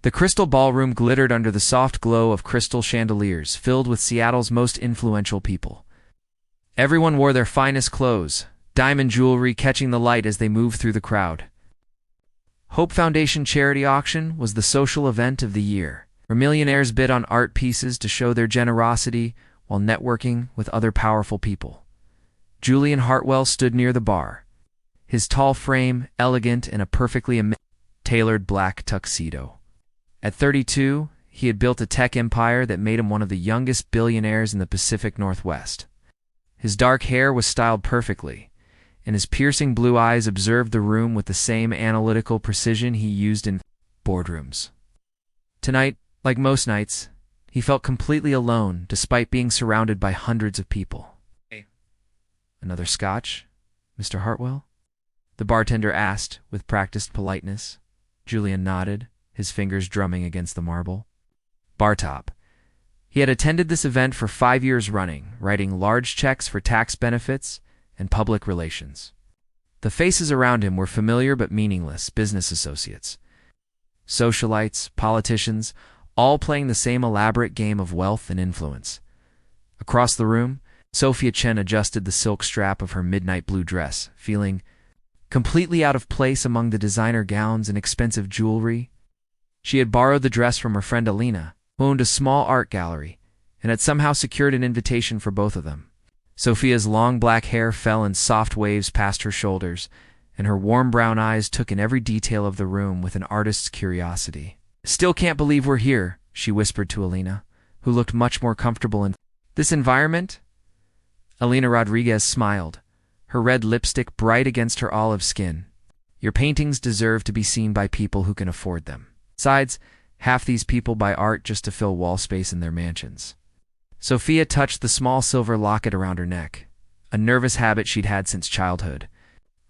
The crystal ballroom glittered under the soft glow of crystal chandeliers filled with Seattle's most influential people. Everyone wore their finest clothes, diamond jewelry catching the light as they moved through the crowd. Hope Foundation Charity Auction was the social event of the year, where millionaires bid on art pieces to show their generosity while networking with other powerful people. Julian Hartwell stood near the bar, his tall frame elegant in a perfectly tailored black tuxedo. At 32, he had built a tech empire that made him one of the youngest billionaires in the Pacific Northwest. His dark hair was styled perfectly, and his piercing blue eyes observed the room with the same analytical precision he used in boardrooms. Tonight, like most nights, he felt completely alone despite being surrounded by hundreds of people. "Hey, another scotch, Mr. Hartwell?" the bartender asked with practiced politeness. Julian nodded, his fingers drumming against the marble. Bartop. He had attended this event for 5 years running, writing large checks for tax benefits and public relations. The faces around him were familiar but meaningless business associates. Socialites, politicians, all playing the same elaborate game of wealth and influence. Across the room, Sophia Chen adjusted the silk strap of her midnight blue dress, feeling completely out of place among the designer gowns and expensive jewelry. She had borrowed the dress from her friend Alina, who owned a small art gallery, and had somehow secured an invitation for both of them. Sophia's long black hair fell in soft waves past her shoulders, and her warm brown eyes took in every detail of the room with an artist's curiosity. "Still can't believe we're here," she whispered to Alina, who looked much more comfortable in this environment. Alina Rodriguez smiled, her red lipstick bright against her olive skin. "Your paintings deserve to be seen by people who can afford them. Besides, half these people buy art just to fill wall space in their mansions." Sophia touched the small silver locket around her neck, a nervous habit she'd had since childhood.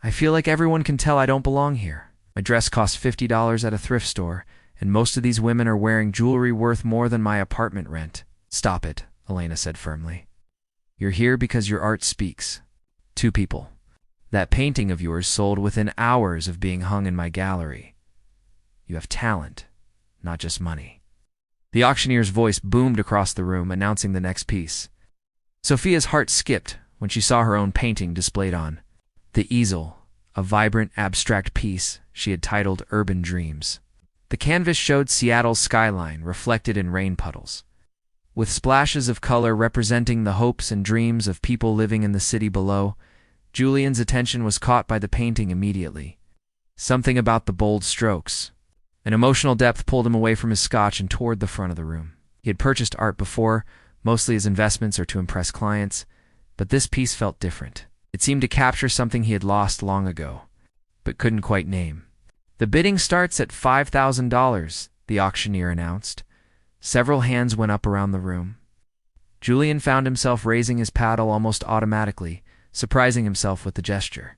"I feel like everyone can tell I don't belong here. My dress costs $50 at a thrift store, and most of these women are wearing jewelry worth more than my apartment rent." "Stop it," Elena said firmly. "You're here because your art speaks. 2 people. That painting of yours sold within hours of being hung in my gallery. You have talent, not just money." The auctioneer's voice boomed across the room, announcing the next piece. Sophia's heart skipped when she saw her own painting displayed on the easel, a vibrant, abstract piece she had titled Urban Dreams. The canvas showed Seattle's skyline reflected in rain puddles, with splashes of color representing the hopes and dreams of people living in the city below. Julian's attention was caught by the painting immediately. Something about the bold strokes. An emotional depth pulled him away from his scotch and toward the front of the room. He had purchased art before, mostly as investments or to impress clients, but this piece felt different. It seemed to capture something he had lost long ago, but couldn't quite name. "The bidding starts at $5,000, the auctioneer announced. Several hands went up around the room. Julian found himself raising his paddle almost automatically, surprising himself with the gesture.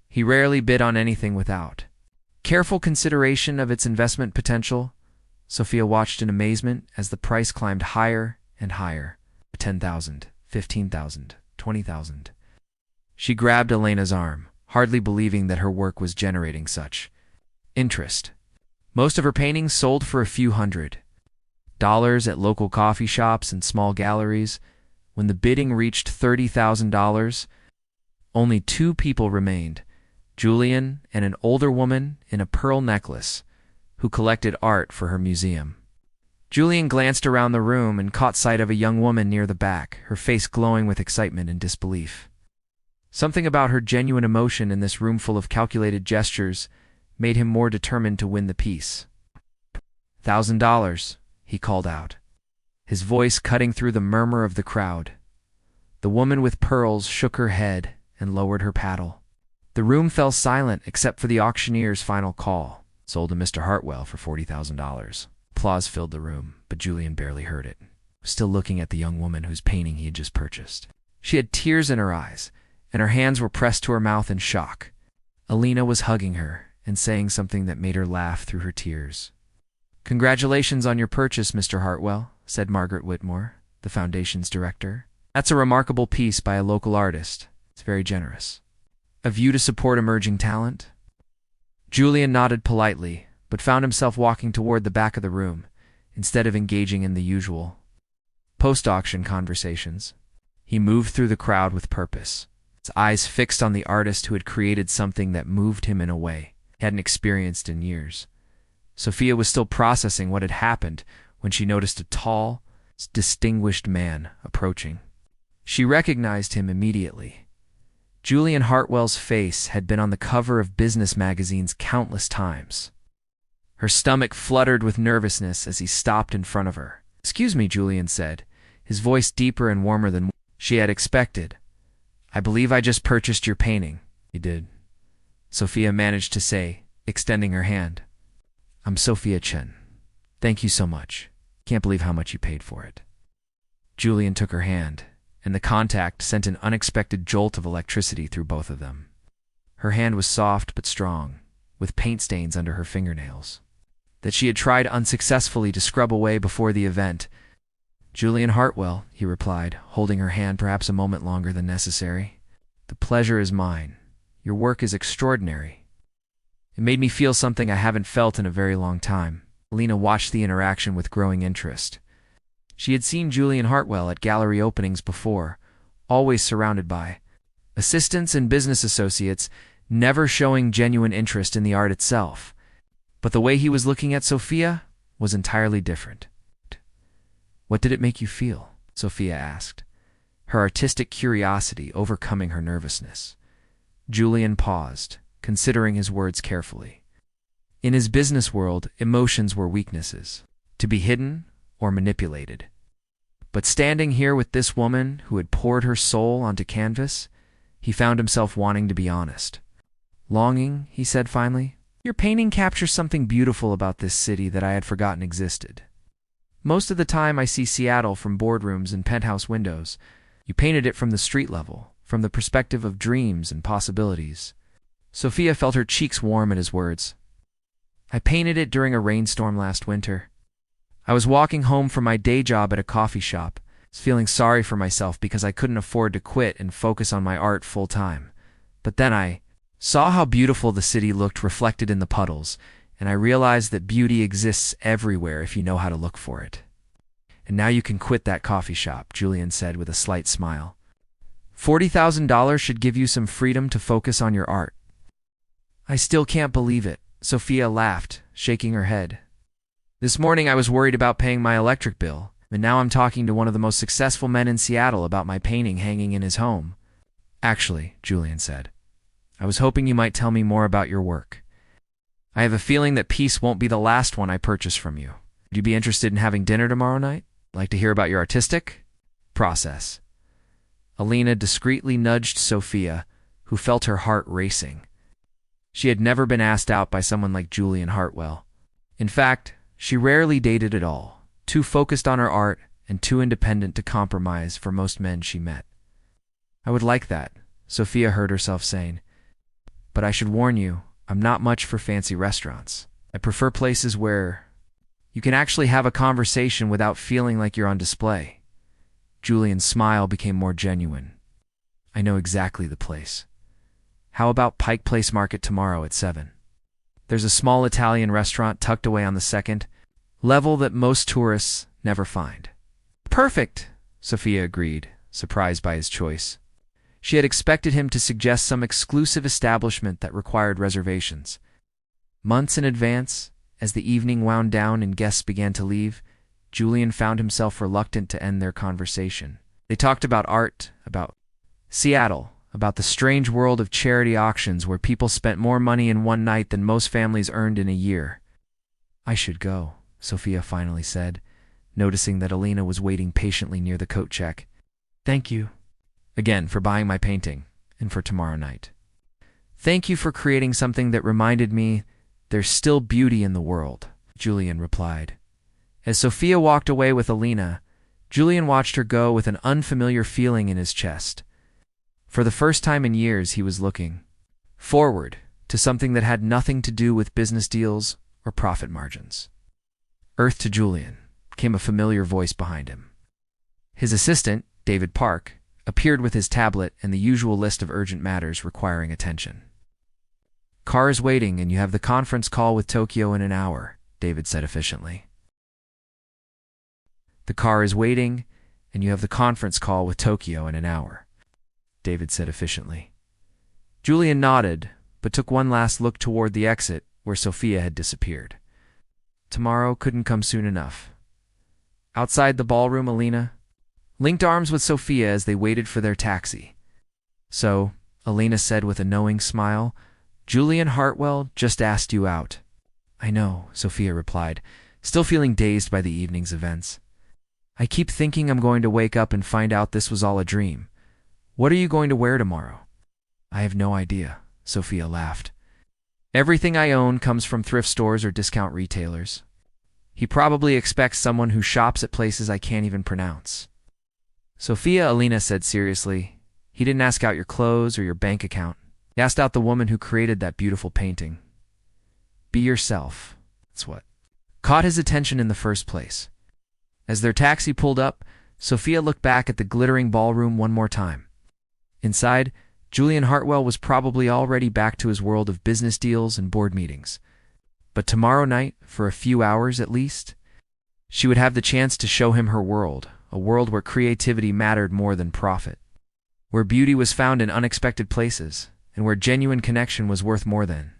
He rarely bid on anything without careful consideration of its investment potential. Sophia watched in amazement as the price climbed higher and higher. 10,000, 15,000, 20,000. She grabbed Elena's arm, hardly believing that her work was generating such interest. Most of her paintings sold for a few $100s at local coffee shops and small galleries. When the bidding reached $30,000, only 2 people remained, Julian and an older woman in a pearl necklace, who collected art for her museum. Julian glanced around the room and caught sight of a young woman near the back, her face glowing with excitement and disbelief. Something about her genuine emotion in this room full of calculated gestures made him more determined to win the piece. $1,000, he called out, his voice cutting through the murmur of the crowd. The woman with pearls shook her head and lowered her paddle. The room fell silent except for the auctioneer's final call. "Sold to Mr. Hartwell for $40,000. Applause filled the room, but Julian barely heard it, still looking at the young woman whose painting he had just purchased. She had tears in her eyes, and her hands were pressed to her mouth in shock. Alina was hugging her and saying something that made her laugh through her tears. "Congratulations on your purchase, Mr. Hartwell," said Margaret Whitmore, the foundation's director. "That's a remarkable piece by a local artist. It's very generous. A view to support emerging talent?" Julian nodded politely, but found himself walking toward the back of the room, instead of engaging in the usual post-auction conversations. He moved through the crowd with purpose, his eyes fixed on the artist who had created something that moved him in a way he hadn't experienced in years. Sophia was still processing what had happened when she noticed a tall, distinguished man approaching. She recognized him immediately. Julian Hartwell's face had been on the cover of business magazines countless times. Her stomach fluttered with nervousness as he stopped in front of her. "Excuse me," Julian said, his voice deeper and warmer than she had expected. "I believe I just purchased your painting." "You did," Sophia managed to say, extending her hand. "I'm Sophia Chen. Thank you so much. Can't believe how much you paid for it." Julian took her hand, and the contact sent an unexpected jolt of electricity through both of them. Her hand was soft but strong, with paint stains under her fingernails that she had tried unsuccessfully to scrub away before the event. "Julian Hartwell," he replied, holding her hand perhaps a moment longer than necessary. "The pleasure is mine. Your work is extraordinary. It made me feel something I haven't felt in a very long time." Alina watched the interaction with growing interest. She had seen Julian Hartwell at gallery openings before, always surrounded by assistants and business associates, never showing genuine interest in the art itself. But the way he was looking at Sophia was entirely different. "What did it make you feel?" Sophia asked, her artistic curiosity overcoming her nervousness. Julian paused, considering his words carefully. In his business world, emotions were weaknesses, to be hidden or manipulated. But standing here with this woman who had poured her soul onto canvas, he found himself wanting to be honest. "Longing," he said finally. "Your painting captures something beautiful about this city that I had forgotten existed. Most of the time I see Seattle from boardrooms and penthouse windows. You painted it from the street level, from the perspective of dreams and possibilities." Sophia felt her cheeks warm at his words. "I painted it during a rainstorm last winter. I was walking home from my day job at a coffee shop, feeling sorry for myself because I couldn't afford to quit and focus on my art full time. But then I saw how beautiful the city looked reflected in the puddles, and I realized that beauty exists everywhere if you know how to look for it." "And now you can quit that coffee shop," Julian said with a slight smile. $40,000 should give you some freedom to focus on your art." "I still can't believe it," Sophia laughed, shaking her head. "This morning I was worried about paying my electric bill, and now I'm talking to one of the most successful men in Seattle about my painting hanging in his home." "Actually," Julian said, "I was hoping you might tell me more about your work. I have a feeling that piece won't be the last one I purchase from you. Would you be interested in having dinner tomorrow night? Like to hear about your artistic process?" Alina discreetly nudged Sophia, who felt her heart racing. She had never been asked out by someone like Julian Hartwell. In fact, she rarely dated at all, too focused on her art and too independent to compromise for most men she met. "I would like that," Sophia heard herself saying. "But I should warn you, I'm not much for fancy restaurants. I prefer places where you can actually have a conversation without feeling like you're on display." Julian's smile became more genuine. "I know exactly the place. How about Pike Place Market tomorrow at 7? There's a small Italian restaurant tucked away on the second level that most tourists never find." "Perfect," Sophia agreed, surprised by his choice. She had expected him to suggest some exclusive establishment that required reservations. Months in advance, as the evening wound down and guests began to leave, Julian found himself reluctant to end their conversation. They talked about art, about Seattle, about the strange world of charity auctions where people spent more money in one night than most families earned in a year. "I should go," Sophia finally said, noticing that Alina was waiting patiently near the coat check. "Thank you again for buying my painting, and for tomorrow night. Thank you for creating something that reminded me there's still beauty in the world," Julian replied. As Sophia walked away with Alina, Julian watched her go with an unfamiliar feeling in his chest. For the first time in years, he was looking forward to something that had nothing to do with business deals or profit margins. "Earth to Julian," came a familiar voice behind him. His assistant, David Park, appeared with his tablet and the usual list of urgent matters requiring attention. Car is waiting and you have the conference call with Tokyo in an hour, David said efficiently. The car is waiting and you have the conference call with Tokyo in an hour, David said efficiently. Julian nodded, but took one last look toward the exit where Sophia had disappeared. Tomorrow couldn't come soon enough. Outside the ballroom, Alina linked arms with Sophia as they waited for their taxi. So, Alina said with a knowing smile, Julian Hartwell just asked you out. I know, Sophia replied, still feeling dazed by the evening's events. I keep thinking I'm going to wake up and find out this was all a dream. What are you going to wear tomorrow? I have no idea, Sophia laughed. Everything I own comes from thrift stores or discount retailers. He probably expects someone who shops at places I can't even pronounce. Sophia, Alina said seriously, he didn't ask out your clothes or your bank account. He asked out the woman who created that beautiful painting. Be yourself. That's what caught his attention in the first place. As their taxi pulled up, Sophia looked back at the glittering ballroom one more time. Inside, Julian Hartwell was probably already back to his world of business deals and board meetings. But tomorrow night, for a few hours at least, she would have the chance to show him her world, a world where creativity mattered more than profit, where beauty was found in unexpected places, and where genuine connection was worth more than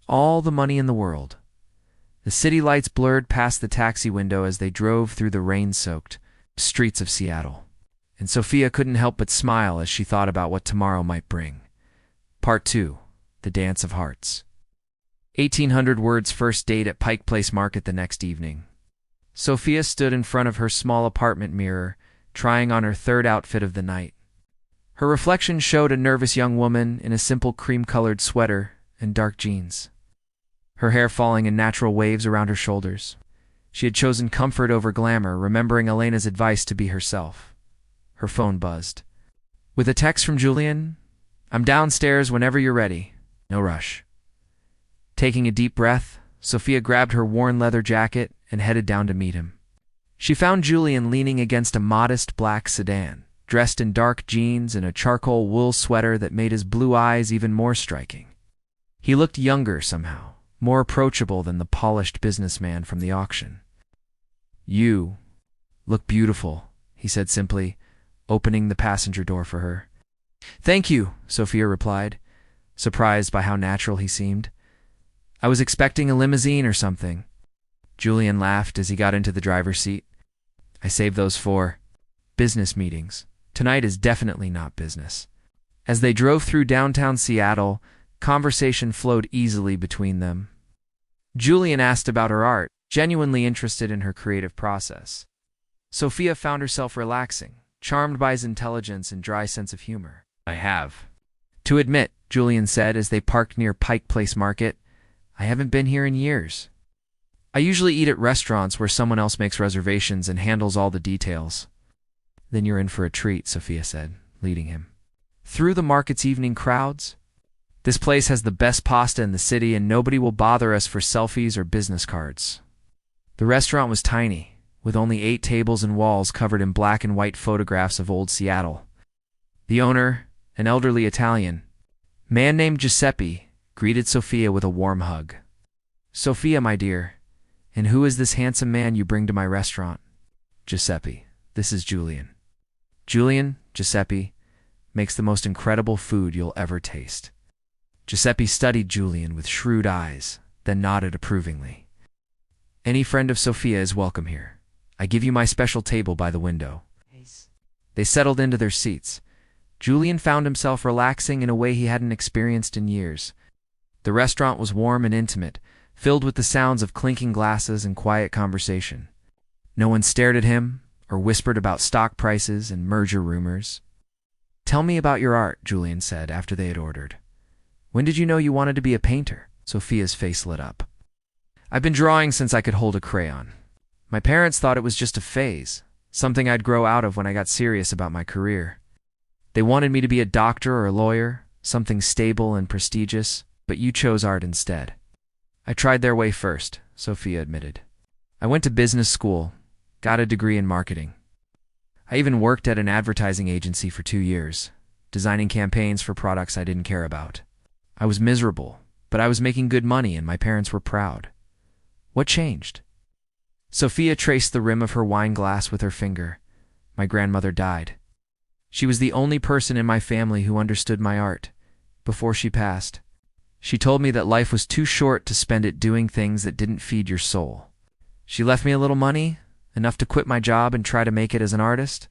all the money in the world. The city lights blurred past the taxi window as they drove through the rain-soaked streets of Seattle, and Sophia couldn't help but smile as she thought about what tomorrow might bring. Part 2. The Dance of Hearts. 1,800 words first date at Pike Place Market the next evening. Sophia stood in front of her small apartment mirror, trying on her third outfit of the night. Her reflection showed a nervous young woman in a simple cream-colored sweater and dark jeans, her hair falling in natural waves around her shoulders. She had chosen comfort over glamour, remembering Elena's advice to be herself. Her phone buzzed. With a text from Julian, I'm downstairs whenever you're ready. No rush. Taking a deep breath, Sophia grabbed her worn leather jacket and headed down to meet him. She found Julian leaning against a modest black sedan, dressed in dark jeans and a charcoal wool sweater that made his blue eyes even more striking. He looked younger somehow, more approachable than the polished businessman from the auction. You look beautiful, he said simply, opening the passenger door for her. Thank you, Sophia replied, surprised by how natural he seemed. I was expecting a limousine or something. Julian laughed as he got into the driver's seat. I saved those for business meetings. Tonight is definitely not business. As they drove through downtown Seattle, conversation flowed easily between them. Julian asked about her art, genuinely interested in her creative process. Sophia found herself relaxing, charmed by his intelligence and dry sense of humor. I have to admit, Julian said as they parked near Pike Place Market, I haven't been here in years. I usually eat at restaurants where someone else makes reservations and handles all the details. Then you're in for a treat, Sophia said, leading him through the market's evening crowds. This place has the best pasta in the city and nobody will bother us for selfies or business cards. The restaurant was tiny, with only 8 tables and walls covered in black and white photographs of old Seattle. The owner, an elderly Italian man named Giuseppe, greeted Sophia with a warm hug. Sophia, my dear, and who is this handsome man you bring to my restaurant? Giuseppe, this is Julian. Julian, Giuseppe, makes the most incredible food you'll ever taste. Giuseppe studied Julian with shrewd eyes, then nodded approvingly. Any friend of Sophia is welcome here. I give you my special table by the window. They settled into their seats. Julian found himself relaxing in a way he hadn't experienced in years. The restaurant was warm and intimate, filled with the sounds of clinking glasses and quiet conversation. No one stared at him or whispered about stock prices and merger rumors. Tell me about your art, Julian said after they had ordered. When did you know you wanted to be a painter? Sophia's face lit up. I've been drawing since I could hold a crayon. My parents thought it was just a phase, something I'd grow out of when I got serious about my career. They wanted me to be a doctor or a lawyer, something stable and prestigious, but you chose art instead. I tried their way first, Sophia admitted. I went to business school, got a degree in marketing. I even worked at an advertising agency for 2 years, designing campaigns for products I didn't care about. I was miserable, but I was making good money and my parents were proud. What changed? Sophia traced the rim of her wine glass with her finger. My grandmother died. She was the only person in my family who understood my art. Before she passed, she told me that life was too short to spend it doing things that didn't feed your soul. She left me a little money, enough to quit my job and try to make it as an artist.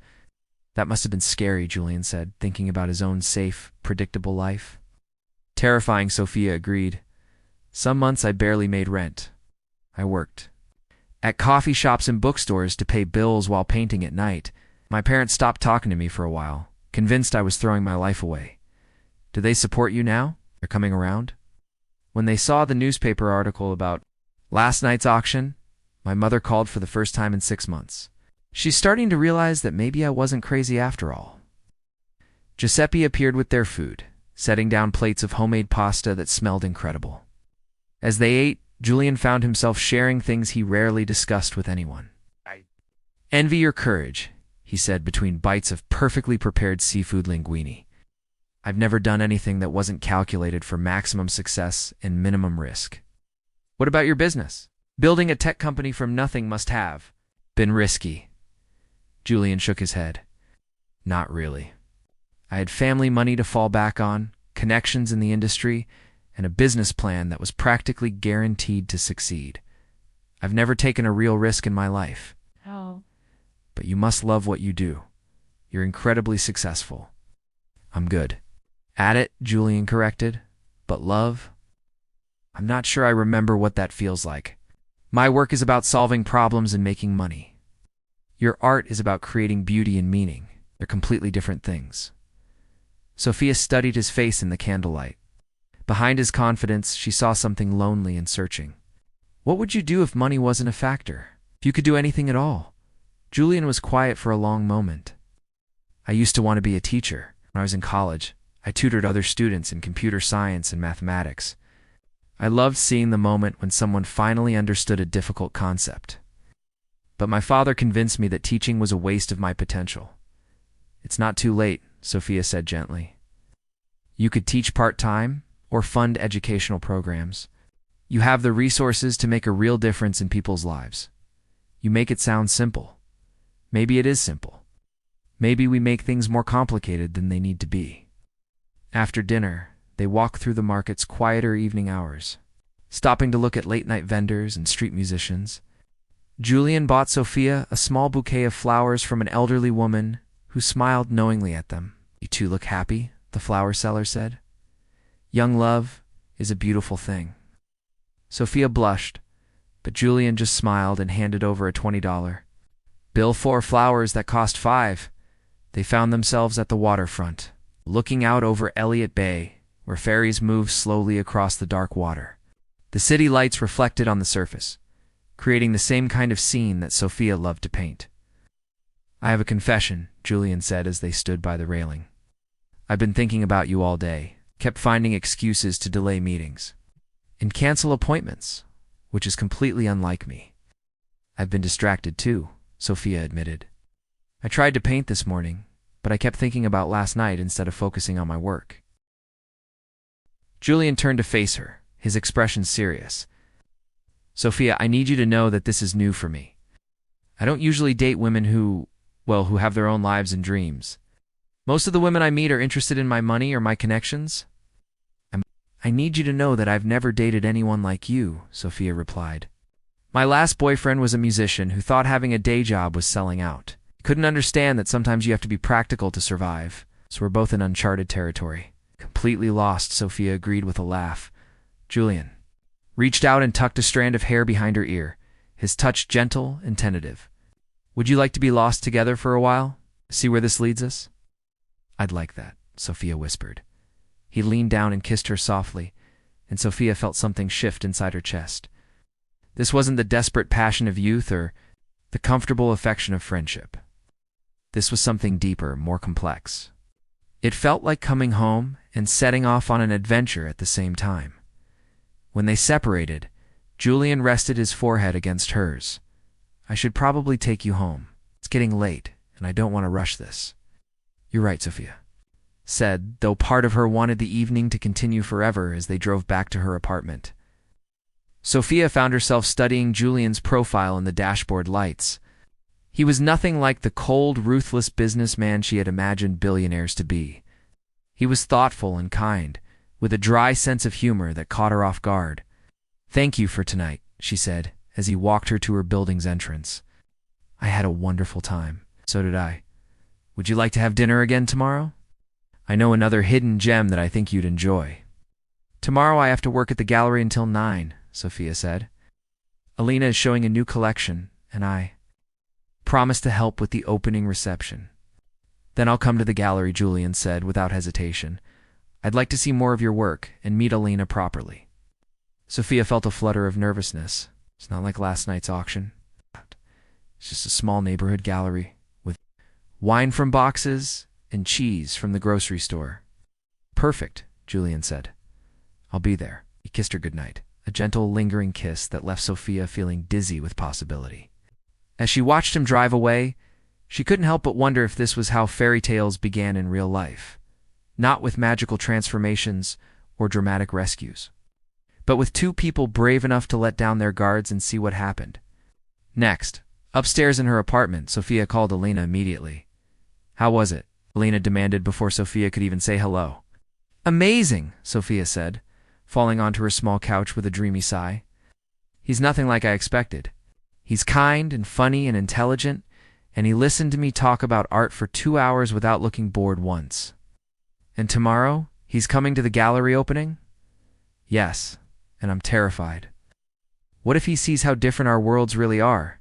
That must have been scary, Julian said, thinking about his own safe, predictable life. Terrifying, Sophia agreed. Some months I barely made rent. I worked at coffee shops and bookstores to pay bills while painting at night. My parents stopped talking to me for a while, convinced I was throwing my life away. Do they support you now? They're coming around? When they saw the newspaper article about last night's auction, my mother called for the first time in 6 months. She's starting to realize that maybe I wasn't crazy after all. Giuseppe appeared with their food, setting down plates of homemade pasta that smelled incredible. As they ate, Julian found himself sharing things he rarely discussed with anyone. I envy your courage, he said between bites of perfectly prepared seafood linguine. I've never done anything that wasn't calculated for maximum success and minimum risk. What about your business? Building a tech company from nothing must have been risky. Julian shook his head. Not really. I had family money to fall back on, connections in the industry, and a business plan that was practically guaranteed to succeed. I've never taken a real risk in my life. Oh. But you must love what you do. You're incredibly successful. I'm good at it, Julian corrected. But love? I'm not sure I remember what that feels like. My work is about solving problems and making money. Your art is about creating beauty and meaning. They're completely different things. Sophia studied his face in the candlelight. Behind his confidence, she saw something lonely and searching. What would you do if money wasn't a factor? If you could do anything at all? Julian was quiet for a long moment. I used to want to be a teacher. When I was in college, I tutored other students in computer science and mathematics. I loved seeing the moment when someone finally understood a difficult concept. But my father convinced me that teaching was a waste of my potential. It's not too late, Sophia said gently. You could teach part-time or fund educational programs. You have the resources to make a real difference in people's lives. You make it sound simple. Maybe it is simple. Maybe we make things more complicated than they need to be. After dinner, they walked through the market's quieter evening hours, stopping to look at late-night vendors and street musicians. Julian bought Sophia a small bouquet of flowers from an elderly woman who smiled knowingly at them. You two look happy, the flower seller said. Young love is a beautiful thing. Sophia blushed, but Julian just smiled and handed over a $20 bill for flowers that cost $5. They found themselves at the waterfront, looking out over Elliott Bay, where ferries moved slowly across the dark water. The city lights reflected on the surface, creating the same kind of scene that Sophia loved to paint. I have a confession, Julian said as they stood by the railing. I've been thinking about you all day, kept finding excuses to delay meetings and cancel appointments, which is completely unlike me. I've been distracted too, Sophia admitted. I tried to paint this morning, but I kept thinking about last night instead of focusing on my work. Julian turned to face her, his expression serious. Sophia, I need you to know that this is new for me. I don't usually date women who have their own lives and dreams. Most of the women I meet are interested in my money or my connections. I need you to know that I've never dated anyone like you, Sophia replied. My last boyfriend was a musician who thought having a day job was selling out. He couldn't understand that sometimes you have to be practical to survive, so we're both in uncharted territory. Completely lost, Sophia agreed with a laugh. Julian reached out and tucked a strand of hair behind her ear, his touch gentle and tentative. Would you like to be lost together for a while? See where this leads us? I'd like that, Sophia whispered. He leaned down and kissed her softly, and Sophia felt something shift inside her chest. This wasn't the desperate passion of youth or the comfortable affection of friendship. This was something deeper, more complex. It felt like coming home and setting off on an adventure at the same time. When they separated, Julian rested his forehead against hers. I should probably take you home. It's getting late, and I don't want to rush this. You're right, Sophia. said, though part of her wanted the evening to continue forever as they drove back to her apartment. Sophia found herself studying Julian's profile in the dashboard lights. He was nothing like the cold, ruthless businessman she had imagined billionaires to be. He was thoughtful and kind, with a dry sense of humor that caught her off guard. "Thank you for tonight," she said, as he walked her to her building's entrance. "I had a wonderful time." "So did I. Would you like to have dinner again tomorrow? I know another hidden gem that I think you'd enjoy." "Tomorrow I have to work at the gallery until 9, Sophia said. "Alina is showing a new collection, and I promised to help with the opening reception." "Then I'll come to the gallery," Julian said without hesitation. "I'd like to see more of your work and meet Alina properly." Sophia felt a flutter of nervousness. It's not like last night's auction. It's just a small neighborhood gallery with wine from boxes and cheese from the grocery store. "Perfect," Julian said. "I'll be there." He kissed her goodnight, a gentle, lingering kiss that left Sophia feeling dizzy with possibility. As she watched him drive away, she couldn't help but wonder if this was how fairy tales began in real life. Not with magical transformations or dramatic rescues, but with two people brave enough to let down their guards and see what happened. Next, upstairs in her apartment, Sophia called Alina immediately. "How was it?" Alina demanded before Sophia could even say hello. "Amazing," Sophia said, falling onto her small couch with a dreamy sigh. "He's nothing like I expected. He's kind and funny and intelligent, and he listened to me talk about art for 2 hours without looking bored once." "And tomorrow, he's coming to the gallery opening?" "Yes, and I'm terrified. What if he sees how different our worlds really are?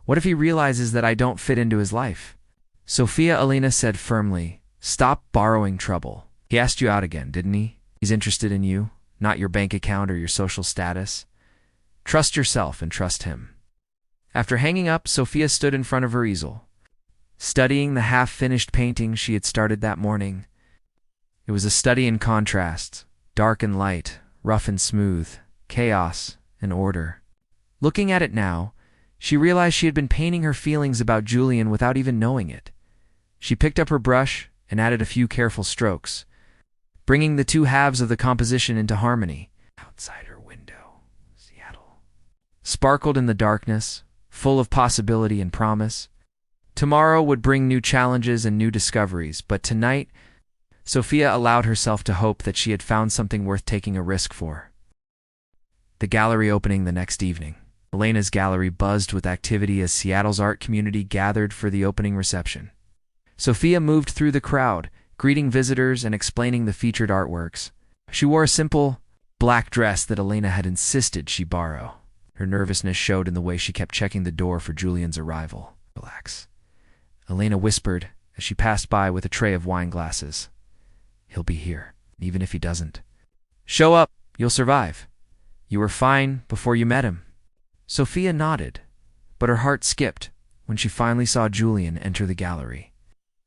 What if he realizes that I don't fit into his life?" "Sophia," Alina said firmly, "stop borrowing trouble. He asked you out again, didn't he? He's interested in you, not your bank account or your social status. Trust yourself and trust him." After hanging up, Sophia stood in front of her easel, studying the half-finished painting she had started that morning. It was a study in contrasts, dark and light, rough and smooth, chaos and order. Looking at it now, she realized she had been painting her feelings about Julian without even knowing it. She picked up her brush and added a few careful strokes, bringing the two halves of the composition into harmony. Outside her window, Seattle sparkled in the darkness, full of possibility and promise. Tomorrow would bring new challenges and new discoveries, but tonight, Sophia allowed herself to hope that she had found something worth taking a risk for. The gallery opening the next evening. Elena's gallery buzzed with activity as Seattle's art community gathered for the opening reception. Sophia moved through the crowd, greeting visitors and explaining the featured artworks. She wore a simple, black dress that Elena had insisted she borrow. Her nervousness showed in the way she kept checking the door for Julian's arrival. "Relax," Elena whispered as she passed by with a tray of wine glasses. "He'll be here, even if he doesn't. Show up, you'll survive. You were fine before you met him." Sophia nodded, but her heart skipped when she finally saw Julian enter the gallery.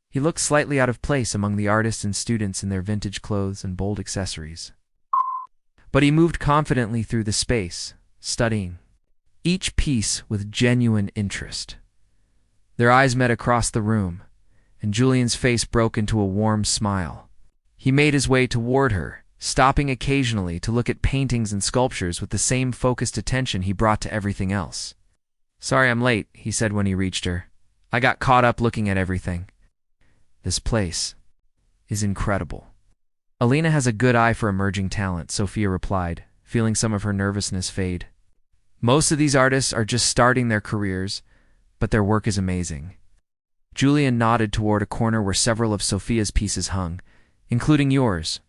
He looked slightly out of place among the artists and students in their vintage clothes and bold accessories. But he moved confidently through the space, studying each piece with genuine interest. Their eyes met across the room, and Julian's face broke into a warm smile. He made his way toward her, stopping occasionally to look at paintings and sculptures with the same focused attention he brought to everything else. "Sorry I'm late," he said when he reached her. "I got caught up looking at everything." "This place is incredible." "Alina has a good eye for emerging talent," Sophia replied, feeling some of her nervousness fade. "Most of these artists are just starting their careers, but their work is amazing." Julian nodded toward a corner where several of Sophia's pieces hung, including yours.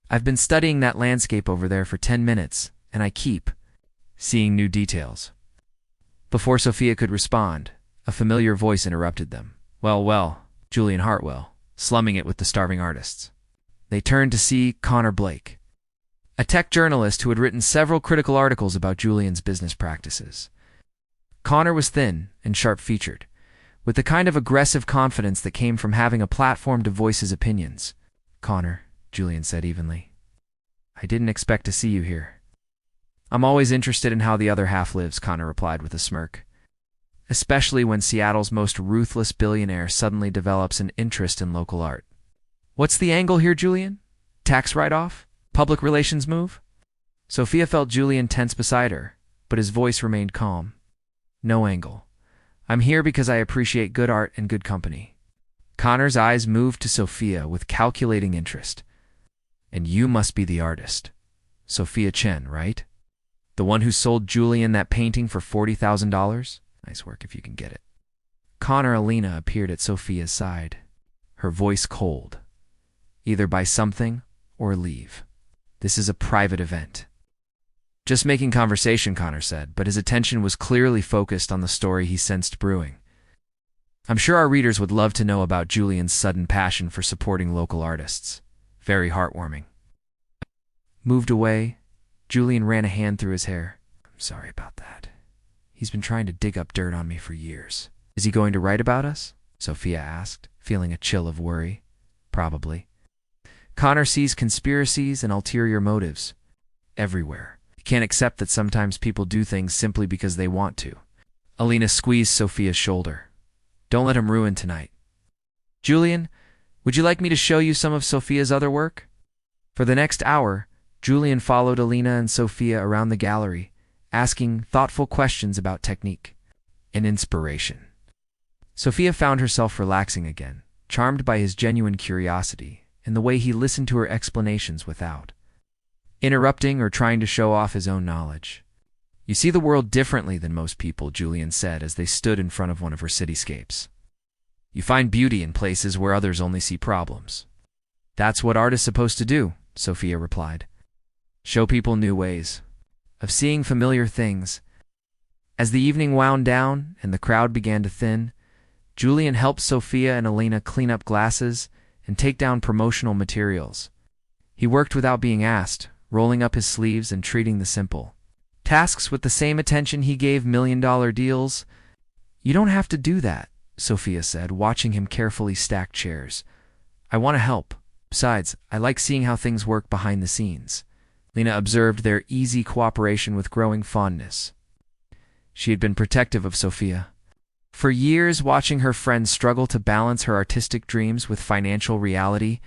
"I've been studying that landscape over there for 10 minutes, and I keep seeing new details." Before Sophia could respond, a familiar voice interrupted them. Well, Julian Hartwell, slumming it with the starving artists. They turned to see Connor Blake, a tech journalist who had written several critical articles about Julian's business practices. Connor was thin and sharp-featured, with the kind of aggressive confidence that came from having a platform to voice his opinions. "Connor," Julian said evenly, "I didn't expect to see you here." "I'm always interested in how the other half lives," Connor replied with a smirk. "Especially when Seattle's most ruthless billionaire suddenly develops an interest in local art." What's the angle here, Julian? Tax write-off? Public relations move? Sophia felt Julian tense beside her, but his voice remained calm. No angle. I'm here because I appreciate good art and good company. Connor's eyes moved to Sophia with calculating interest. And you must be the artist. Sophia Chen, right? The one who sold Julian that painting for $40,000? Nice work if you can get it. Connor Alina appeared at Sophia's side, her voice cold. Either buy something or leave. This is a private event. Just making conversation, Connor said, but his attention was clearly focused on the story he sensed brewing. I'm sure our readers would love to know about Julian's sudden passion for supporting local artists. Very heartwarming. Moved away, Julian ran a hand through his hair. I'm sorry about that. He's been trying to dig up dirt on me for years. Is he going to write about us? Sophia asked, feeling a chill of worry. Probably. Connor sees conspiracies and ulterior motives everywhere. He can't accept that sometimes people do things simply because they want to. Alina squeezed Sophia's shoulder. Don't let him ruin tonight. Julian, would you like me to show you some of Sophia's other work? For the next hour, Julian followed Alina and Sophia around the gallery, asking thoughtful questions about technique and inspiration. Sophia found herself relaxing again, charmed by his genuine curiosity and the way he listened to her explanations without interrupting or trying to show off his own knowledge. You see the world differently than most people, Julian said as they stood in front of one of her cityscapes. You find beauty in places where others only see problems. That's what art is supposed to do, Sophia replied. Show people new ways of seeing familiar things. As the evening wound down and the crowd began to thin, Julian helped Sophia and Alina clean up glasses and take down promotional materials. He worked without being asked, rolling up his sleeves and treating the simple tasks with the same attention he gave million-dollar deals. You don't have to do that, Sophia said, watching him carefully stack chairs. I want to help. Besides, I like seeing how things work behind the scenes. Lena observed their easy cooperation with growing fondness. She had been protective of Sophia for years, watching her friend struggle to balance her artistic dreams with financial reality.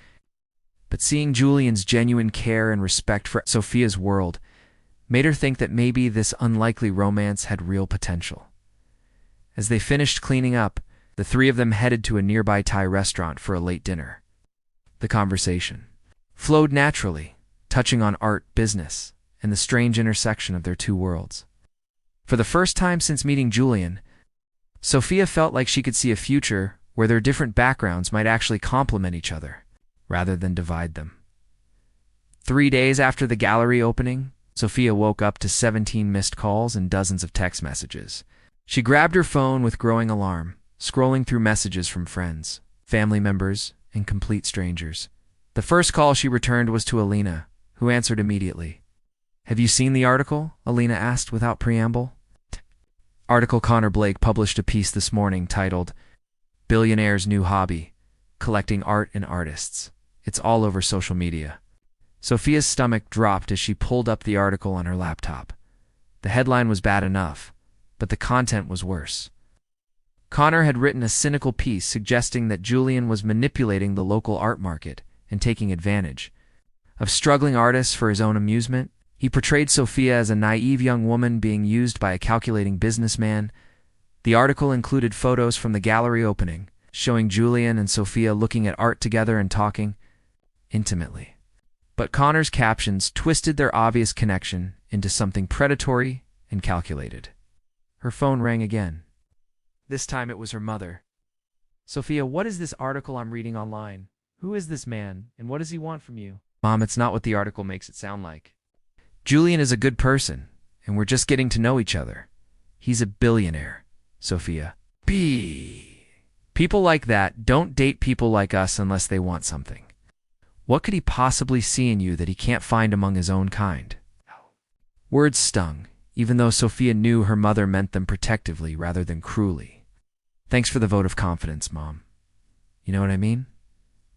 But seeing Julian's genuine care and respect for Sophia's world made her think that maybe this unlikely romance had real potential. As they finished cleaning up, the three of them headed to a nearby Thai restaurant for a late dinner. The conversation flowed naturally, touching on art, business, and the strange intersection of their two worlds. For the first time since meeting Julian, Sophia felt like she could see a future where their different backgrounds might actually complement each other, rather than divide them. 3 days after the gallery opening, Sophia woke up to 17 missed calls and dozens of text messages. She grabbed her phone with growing alarm, scrolling through messages from friends, family members, and complete strangers. The first call she returned was to Alina, who answered immediately. Have you seen the article? Alina asked without preamble. Article Connor Blake published a piece this morning titled, Billionaire's New Hobby, Collecting Art and Artists. It's all over social media. Sophia's stomach dropped as she pulled up the article on her laptop. The headline was bad enough, but the content was worse. Connor had written a cynical piece suggesting that Julian was manipulating the local art market and taking advantage of struggling artists for his own amusement. He portrayed Sophia as a naive young woman being used by a calculating businessman. The article included photos from the gallery opening, showing Julian and Sophia looking at art together and talking intimately. But Connor's captions twisted their obvious connection into something predatory and calculated. Her phone rang again. This time it was her mother. Sophia, what is this article I'm reading online? Who is this man, and what does he want from you? Mom, it's not what the article makes it sound like. Julian is a good person, and we're just getting to know each other. He's a billionaire, Sophia. People like that don't date people like us unless they want something. What could he possibly see in you that he can't find among his own kind? Words stung, even though Sophia knew her mother meant them protectively rather than cruelly. Thanks for the vote of confidence, Mom. You know what I mean?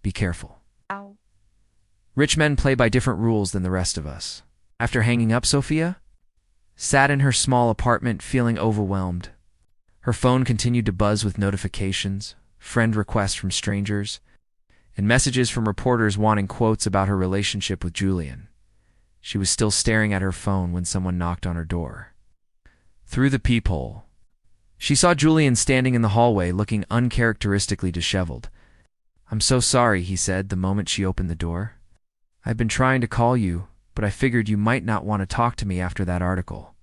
Be careful. Ow. Rich men play by different rules than the rest of us. After hanging up, Sophia sat in her small apartment feeling overwhelmed. Her phone continued to buzz with notifications, friend requests from strangers, and messages from reporters wanting quotes about her relationship with Julian. She was still staring at her phone when someone knocked on her door. Through the peephole, she saw Julian standing in the hallway, looking uncharacteristically disheveled. "I'm so sorry," he said the moment she opened the door. "I've been trying to call you, but I figured you might not want to talk to me after that article."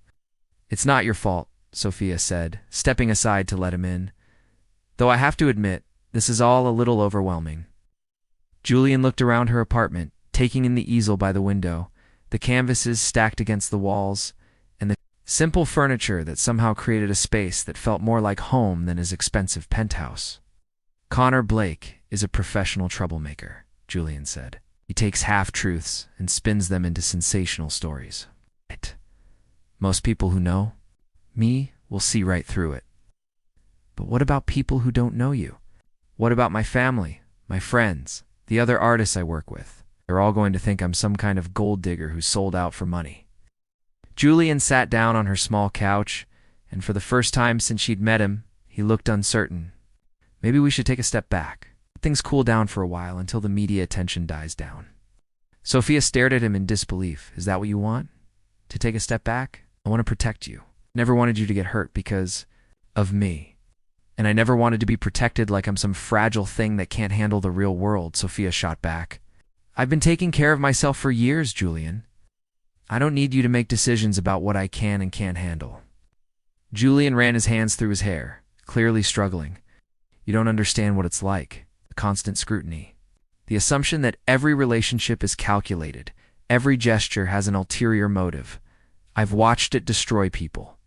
"It's not your fault," Sophia said, stepping aside to let him in. "Though I have to admit, this is all a little overwhelming." Julian looked around her apartment, taking in the easel by the window, the canvases stacked against the walls, and the simple furniture that somehow created a space that felt more like home than his expensive penthouse. "Connor Blake is a professional troublemaker," Julian said. "He takes half-truths and spins them into sensational stories. Most people who know me will see right through it. But what about people who don't know you? What about my family, my friends, the other artists I work with? They're all going to think I'm some kind of gold digger who sold out for money." Julian sat down on her small couch, and for the first time since she'd met him, he looked uncertain. "Maybe we should take a step back. Let things cool down for a while until the media attention dies down." Sophia stared at him in disbelief. "Is that what you want? To take a step back? I want to protect you. Never wanted you to get hurt because of me. And I never wanted to be protected like I'm some fragile thing that can't handle the real world," Sophia shot back. "I've been taking care of myself for years, Julian. I don't need you to make decisions about what I can and can't handle." Julian ran his hands through his hair, clearly struggling. "You don't understand what it's like. The constant scrutiny. The assumption that every relationship is calculated. Every gesture has an ulterior motive. I've watched it destroy people."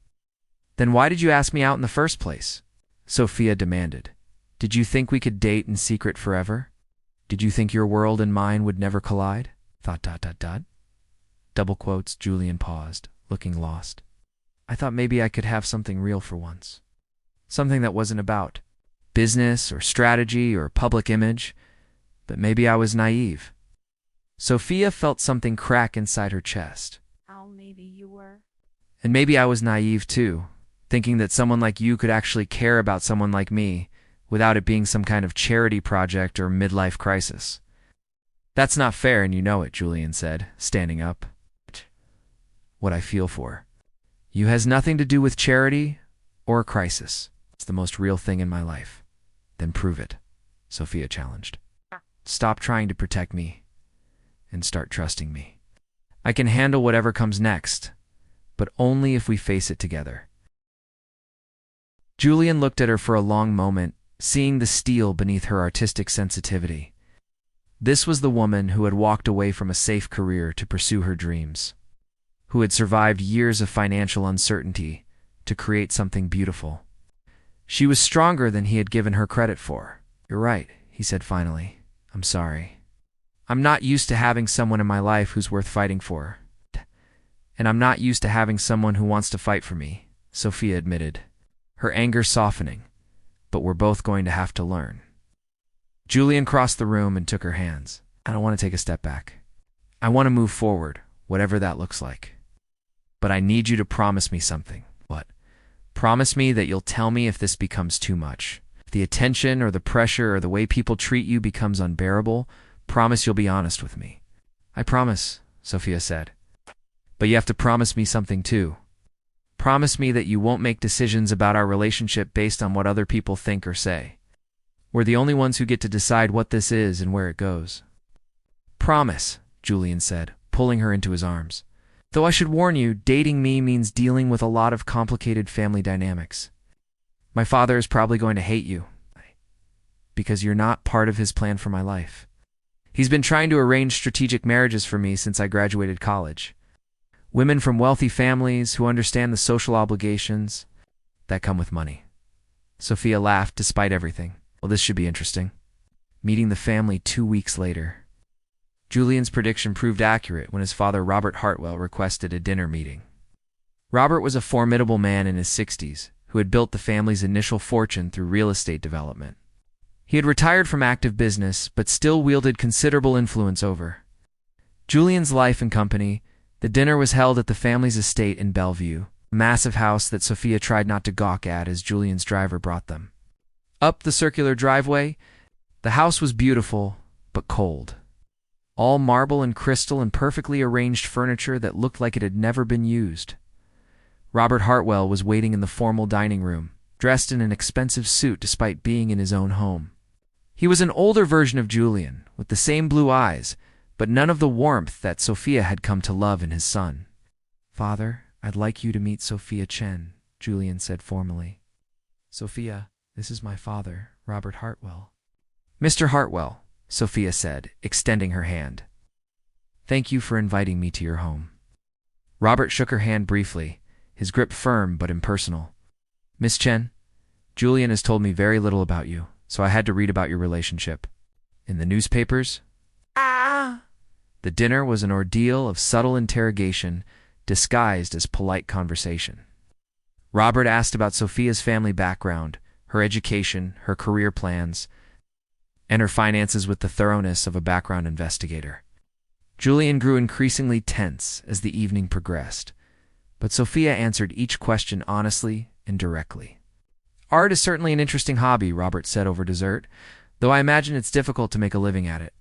"Then why did you ask me out in the first place?" Sophia demanded. "Did you think we could date in secret forever? Did you think your world and mine would never collide? ... Double quotes. Julian paused, looking lost. "I thought maybe I could have something real for once. Something that wasn't about business or strategy or public image. But maybe I was naive." Sophia felt something crack inside her chest. Maybe you were. "And maybe I was naive too, thinking that someone like you could actually care about someone like me without it being some kind of charity project or midlife crisis." "That's not fair, and you know it," Julian said, standing up. "What I feel for you has nothing to do with charity or a crisis. It's the most real thing in my life." "Then prove it," Sophia challenged. "Stop trying to protect me and start trusting me. I can handle whatever comes next, but only if we face it together." Julian looked at her for a long moment, seeing the steel beneath her artistic sensitivity. This was the woman who had walked away from a safe career to pursue her dreams, who had survived years of financial uncertainty to create something beautiful. She was stronger than he had given her credit for. "You're right," he said finally. "I'm sorry. I'm not used to having someone in my life who's worth fighting for. And I'm not used to having someone who wants to fight for me," Sophia admitted, her anger softening. "But we're both going to have to learn." Julian crossed the room and took her hands. "I don't want to take a step back. I want to move forward, whatever that looks like. But I need you to promise me something." "What?" "Promise me that you'll tell me if this becomes too much. If the attention or the pressure or the way people treat you becomes unbearable, promise you'll be honest with me." "I promise," Sophia said. "But you have to promise me something too. Promise me that you won't make decisions about our relationship based on what other people think or say. We're the only ones who get to decide what this is and where it goes." "Promise," Julian said, pulling her into his arms. "Though I should warn you, dating me means dealing with a lot of complicated family dynamics. My father is probably going to hate you because you're not part of his plan for my life. He's been trying to arrange strategic marriages for me since I graduated college. Women from wealthy families who understand the social obligations that come with money." Sophia laughed despite everything. "Well, this should be interesting." Meeting the family 2 weeks later. Julian's prediction proved accurate when his father, Robert Hartwell, requested a dinner meeting. Robert was a formidable man in his 60s who had built the family's initial fortune through real estate development. He had retired from active business, but still wielded considerable influence over Julian's life and company. The dinner was held at the family's estate in Bellevue, a massive house that Sophia tried not to gawk at as Julian's driver brought them. Up the circular driveway, the house was beautiful, but cold. All marble and crystal and perfectly arranged furniture that looked like it had never been used. Robert Hartwell was waiting in the formal dining room, dressed in an expensive suit despite being in his own home. He was an older version of Julian, with the same blue eyes, but none of the warmth that Sophia had come to love in his son. "Father, I'd like you to meet Sophia Chen," Julian said formally. "Sophia, this is my father, Robert Hartwell." "Mr. Hartwell," Sophia said, extending her hand. "Thank you for inviting me to your home." Robert shook her hand briefly, his grip firm but impersonal. "Miss Chen, Julian has told me very little about you, so I had to read about your relationship. In the newspapers?" The dinner was an ordeal of subtle interrogation, disguised as polite conversation. Robert asked about Sophia's family background, her education, her career plans, and her finances with the thoroughness of a background investigator. Julian grew increasingly tense as the evening progressed, but Sophia answered each question honestly and directly. "Art is certainly an interesting hobby," Robert said over dessert, "though I imagine it's difficult to make a living at it."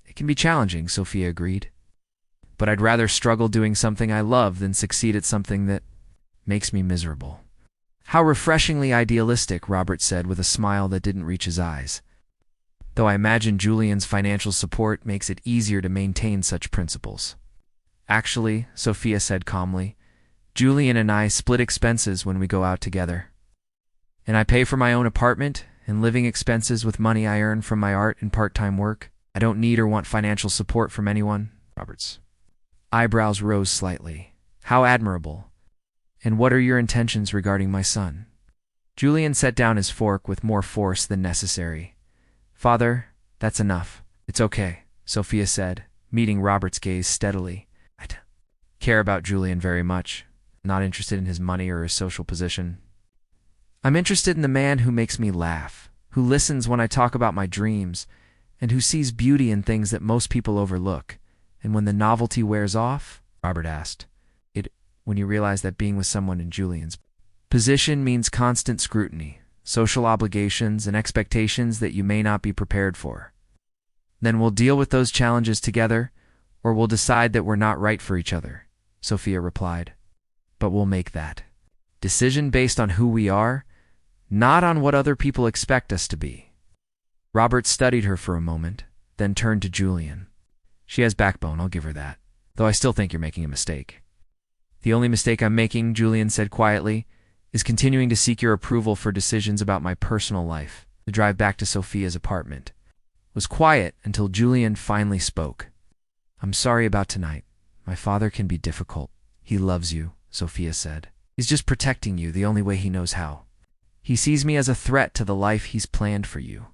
"It can be challenging," Sophia agreed. "But I'd rather struggle doing something I love than succeed at something that makes me miserable." "How refreshingly idealistic," Robert said with a smile that didn't reach his eyes. "Though I imagine Julian's financial support makes it easier to maintain such principles." "Actually," Sophia said calmly, "Julian and I split expenses when we go out together. And I pay for my own apartment and living expenses with money I earn from my art and part-time work. I don't need or want financial support from anyone." Robert's eyebrows rose slightly. "How admirable. And what are your intentions regarding my son?" Julian set down his fork with more force than necessary. "Father, that's enough. It's okay," Sophia said, meeting Robert's gaze steadily. "I don't care about Julian very much. Not interested in his money or his social position. I'm interested in the man who makes me laugh, who listens when I talk about my dreams, and who sees beauty in things that most people overlook. And when the novelty wears off," Robert asked, "when you realize that being with someone in Julian's position means constant scrutiny, social obligations, and expectations that you may not be prepared for. Then we'll deal with those challenges together, or we'll decide that we're not right for each other," Sophia replied. "But we'll make that decision based on who we are, not on what other people expect us to be." Robert studied her for a moment, then turned to Julian. "She has backbone, I'll give her that, though I still think you're making a mistake." "The only mistake I'm making," Julian said quietly, "is continuing to seek your approval for decisions about my personal life." The drive back to Sophia's apartment was quiet until Julian finally spoke. "I'm sorry about tonight. My father can be difficult." "He loves you," Sophia said. "He's just protecting you the only way he knows how. He sees me as a threat to the life he's planned for you."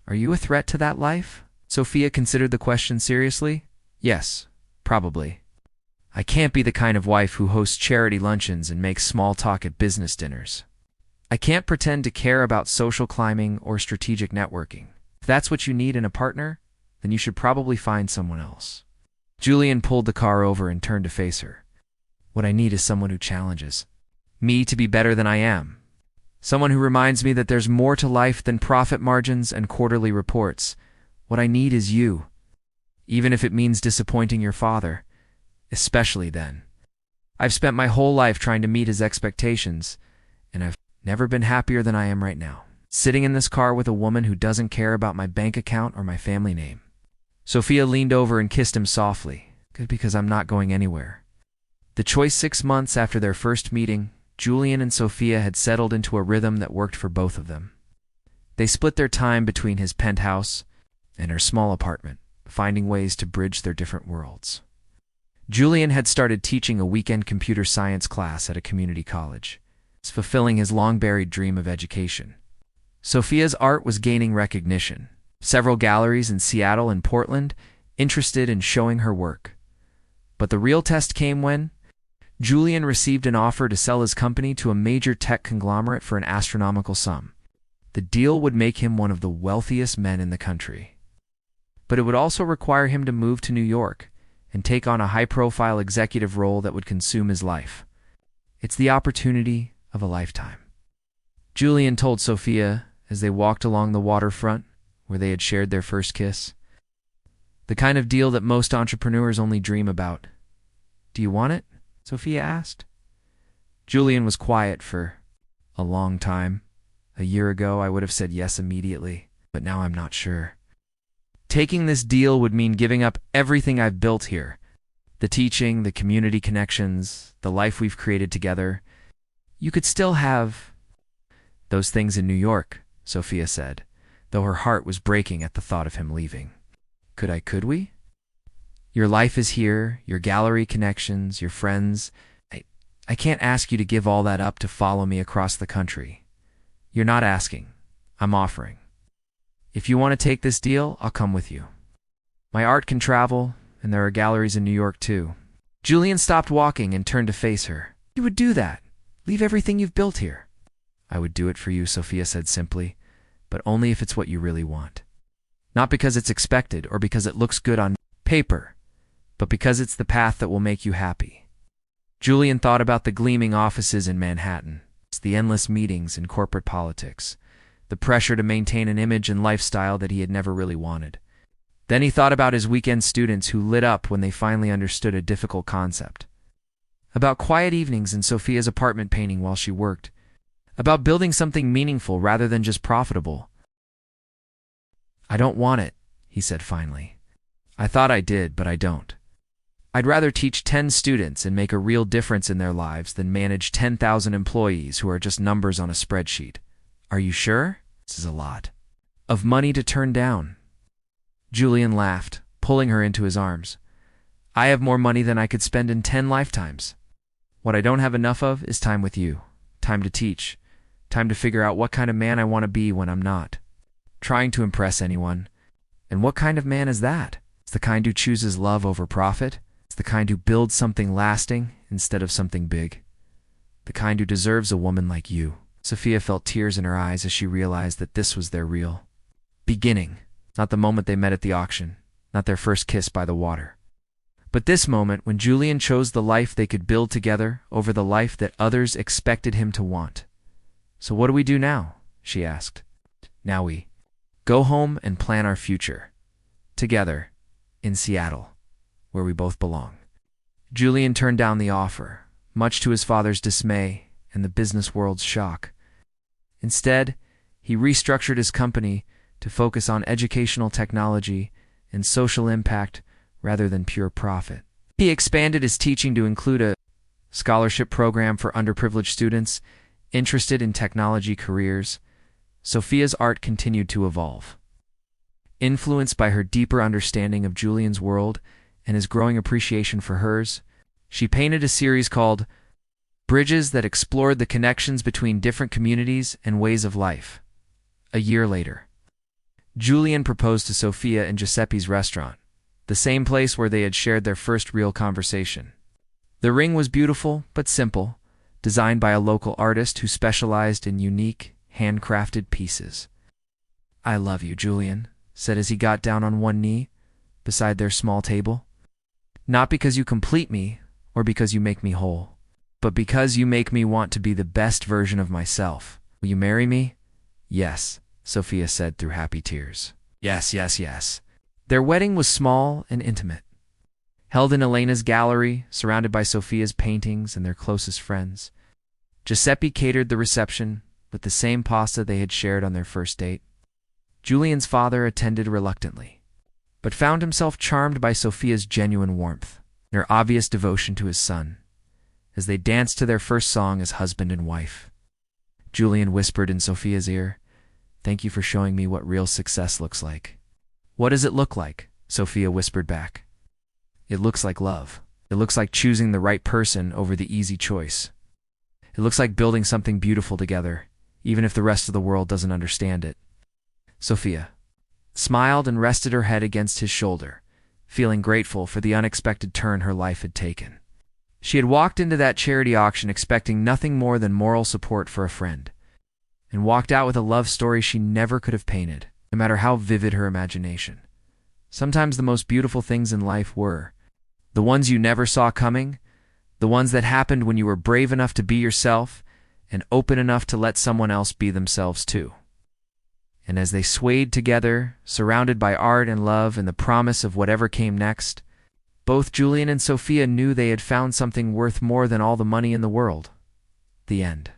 "Are you a threat to that life?" Sophia considered the question seriously. "Yes, probably. I can't be the kind of wife who hosts charity luncheons and makes small talk at business dinners. I can't pretend to care about social climbing or strategic networking. If that's what you need in a partner, then you should probably find someone else." Julian pulled the car over and turned to face her. "What I need is someone who challenges me to be better than I am. Someone who reminds me that there's more to life than profit margins and quarterly reports. What I need is you, even if it means disappointing your father, especially then. I've spent my whole life trying to meet his expectations, and I've never been happier than I am right now, sitting in this car with a woman who doesn't care about my bank account or my family name." Sophia leaned over and kissed him softly. "Good, because I'm not going anywhere." The choice 6 months after their first meeting, Julian and Sophia had settled into a rhythm that worked for both of them. They split their time between his penthouse and her small apartment, finding ways to bridge their different worlds. Julian had started teaching a weekend computer science class at a community college, fulfilling his long-buried dream of education. Sophia's art was gaining recognition. Several galleries in Seattle and Portland interested in showing her work. But the real test came when Julian received an offer to sell his company to a major tech conglomerate for an astronomical sum. The deal would make him one of the wealthiest men in the country. But it would also require him to move to New York and take on a high-profile executive role that would consume his life. "It's the opportunity of a lifetime," Julian told Sophia as they walked along the waterfront, where they had shared their first kiss. The kind of deal that most entrepreneurs only dream about. "Do you want it?" Sophia asked. Julian was quiet for a long time. A year ago, I would have said yes immediately, but now I'm not sure. Taking this deal would mean giving up everything I've built here. The teaching, the community connections, the life we've created together. You could still have those things in New York, Sophia said, though her heart was breaking at the thought of him leaving. Could we? Your life is here, your gallery connections, your friends. I can't ask you to give all that up to follow me across the country. You're not asking. I'm offering. If you want to take this deal, I'll come with you. My art can travel, and there are galleries in New York too. Julian stopped walking and turned to face her. You would do that. Leave everything you've built here. I would do it for you, Sophia said simply, but only if it's what you really want. Not because it's expected or because it looks good on paper, but because it's the path that will make you happy. Julian thought about the gleaming offices in Manhattan, the endless meetings in corporate politics, the pressure to maintain an image and lifestyle that he had never really wanted. Then he thought about his weekend students who lit up when they finally understood a difficult concept. About quiet evenings in Sophia's apartment painting while she worked. About building something meaningful rather than just profitable. I don't want it, he said finally. I thought I did, but I don't. I'd rather teach 10 students and make a real difference in their lives than manage 10,000 employees who are just numbers on a spreadsheet. Are you sure? This is a lot of money to turn down. Julian laughed, pulling her into his arms. I have more money than I could spend in 10 lifetimes. What I don't have enough of is time with you. Time to teach. Time to figure out what kind of man I want to be when I'm not trying to impress anyone. And what kind of man is that? It's the kind who chooses love over profit. It's the kind who builds something lasting instead of something big. The kind who deserves a woman like you. Sophia felt tears in her eyes as she realized that this was their real beginning. Not the moment they met at the auction, not their first kiss by the water. But this moment when Julian chose the life they could build together over the life that others expected him to want. So what do we do now? She asked. Now we go home and plan our future. Together, in Seattle, where we both belong. Julian turned down the offer, much to his father's dismay and the business world's shock. Instead, he restructured his company to focus on educational technology and social impact rather than pure profit. He expanded his teaching to include a scholarship program for underprivileged students interested in technology careers. Sophia's art continued to evolve. Influenced by her deeper understanding of Julian's world and his growing appreciation for hers, she painted a series called Bridges that explored the connections between different communities and ways of life. A year later, Julian proposed to Sophia in Giuseppe's restaurant, the same place where they had shared their first real conversation. The ring was beautiful but simple, designed by a local artist who specialized in unique, handcrafted pieces. I love you, Julian, said as he got down on one knee beside their small table. Not because you complete me or because you make me whole, but because you make me want to be the best version of myself. Will you marry me? Yes, Sophia said through happy tears. Yes, yes, yes. Their wedding was small and intimate. Held in Elena's gallery, surrounded by Sophia's paintings and their closest friends. Giuseppe catered the reception with the same pasta they had shared on their first date. Julian's father attended reluctantly, but found himself charmed by Sophia's genuine warmth and her obvious devotion to his son, as they danced to their first song as husband and wife. Julian whispered in Sophia's ear, "Thank you for showing me what real success looks like." "What does it look like?" Sophia whispered back. "It looks like love. It looks like choosing the right person over the easy choice. It looks like building something beautiful together, even if the rest of the world doesn't understand it." Sophia smiled and rested her head against his shoulder, feeling grateful for the unexpected turn her life had taken. She had walked into that charity auction expecting nothing more than moral support for a friend, and walked out with a love story she never could have painted, no matter how vivid her imagination. Sometimes the most beautiful things in life were the ones you never saw coming, the ones that happened when you were brave enough to be yourself and open enough to let someone else be themselves too. And as they swayed together, surrounded by art and love and the promise of whatever came next, both Julian and Sophia knew they had found something worth more than all the money in the world. The end.